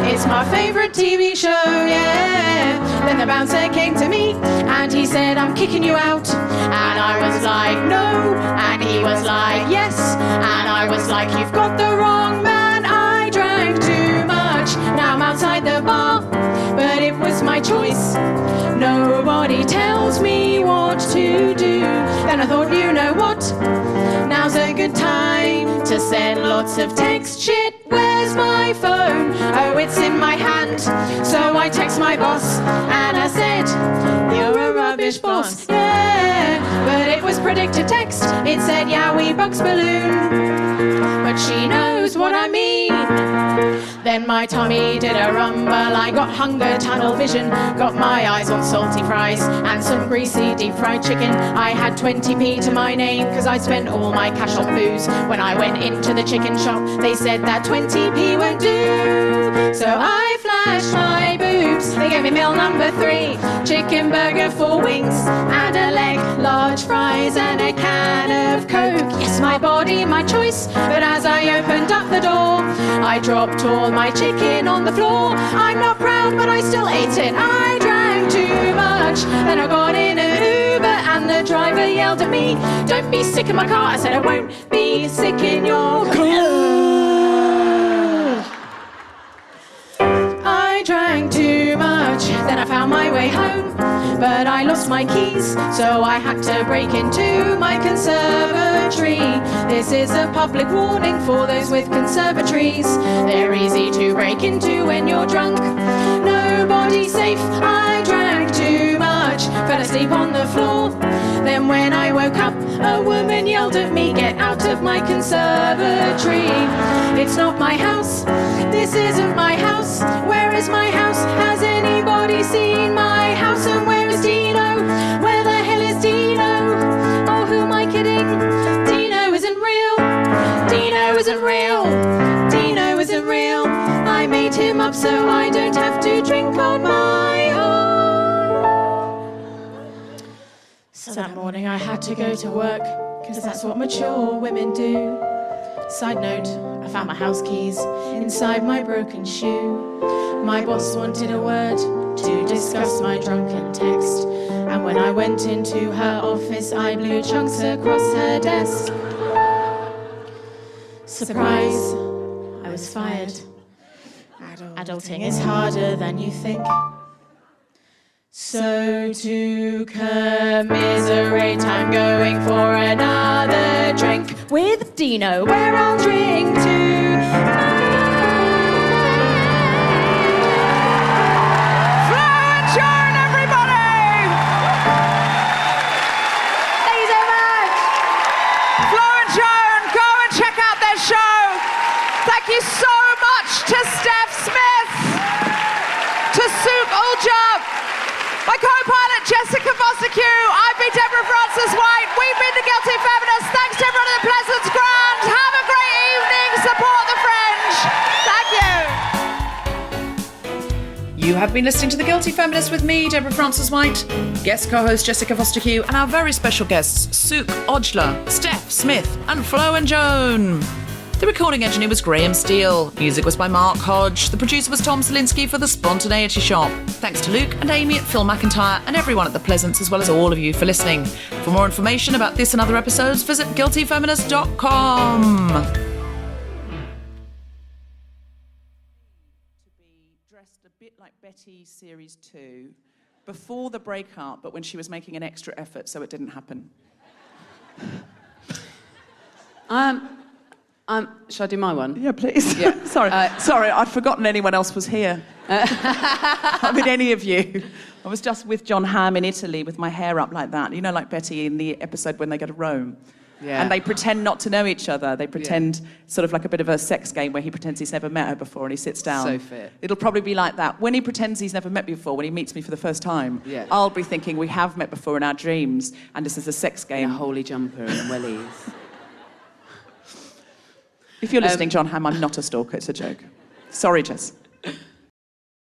It's my favourite TV show, yeah. Then the bouncer came to me and he said, I'm kicking you out. And I was like, no. And he was like, yes. And I was like, you've got the wrong man. I drank too much. Now I'm outside the bar, but it was my choice. Nobody tells me what to do. Then I thought, you know what? Now's a good time to send lots of text. Shit, where's my phone? Oh, it's in my hand. So I text my boss and I said, you're a rubbish boss, yeah. But it was predicted text. It said, yeah, we Bugs balloon. But she knows what I mean. Then my tummy did a rumble. I got hunger tunnel vision. Got my eyes on salty fries and some greasy deep fried chicken. I had 20p to my name because I spent all my cash on booze. When I went into the chicken shop, they said that 20p won't do. So I flashed my boobs. They gave me meal number 3, chicken burger, 4 wings and a leg, large fries and a can of Coke. Yes, my body, my choice. But as I opened up the door, I dropped all my chicken on the floor. I'm not proud, but I still ate it. I drank too much. Then I got in an Uber and the driver yelled at me, don't be sick in my car. I said, I won't be sick in your car. I drank too much. Then I found my way home, but I lost my keys, so I had to break into my conservatory. This is a public warning for those with conservatories. They're easy to break into when you're drunk. Nobody's safe, I drank too much, fell asleep on the floor. Then when I woke up, a woman yelled at me, get out of my conservatory. It's not my house, this isn't my house. Where is my house? Has anybody seen my house? And where is Dino? Where the hell is Dino? Oh, who am I kidding? Dino isn't real. Dino isn't real. Dino isn't real. I made him up so I don't have to drink on my own. So that morning I had to go to work, because that's what mature women do. Side note, I found my house keys inside my broken shoe. My boss wanted a word to discuss my drunken text, and when I went into her office, I blew chunks across her desk. Surprise, I was fired. Adulting is harder than you think. So to commiserate, I'm going for another drink with Dino, where I'll drink to. Flo and Joan, everybody! Thank you so much. Flo and Joan, go and check out their show. Thank you so much to Stef Smith, to Sukh Ojla, my co-pilot Jessica Fostekew. I've been Deborah Frances-White. We've been the Guilty Feminists. Thanks to everyone at the Pleasance Grand. Have a great evening. Support the Fringe. Thank you. You have been listening to The Guilty Feminist with me, Deborah Frances-White, guest co-host Jessica Fostekew, and our very special guests, Sukh Ojla, Stef Smith, and Flo and Joan. The recording engineer was Graham Steele. Music was by Mark Hodge. The producer was Tom Selinsky for The Spontaneity Shop. Thanks to Luke and Amy at Phil McIntyre and everyone at The Pleasance, as well as all of you for listening. For more information about this and other episodes, visit guiltyfeminist.com. To be dressed a bit like Betty Series 2 before the breakup, but when she was making an extra effort, so it didn't happen. Shall I do my one? Yeah, please. Yeah. Sorry, I'd forgotten anyone else was here. I mean, any of you. I was just with John Hamm in Italy with my hair up like that. You know, like Betty in the episode when they go to Rome. Yeah. And they pretend not to know each other. They pretend sort of like a bit of a sex game where he pretends he's never met her before and he sits down. So fit. It'll probably be like that. When he pretends he's never met me before, when he meets me for the first time, I'll be thinking we have met before in our dreams and this is a sex game. In a holy jumper and wellies. If you're listening, John Hamm, I'm not a stalker. It's a joke. Sorry, Jess.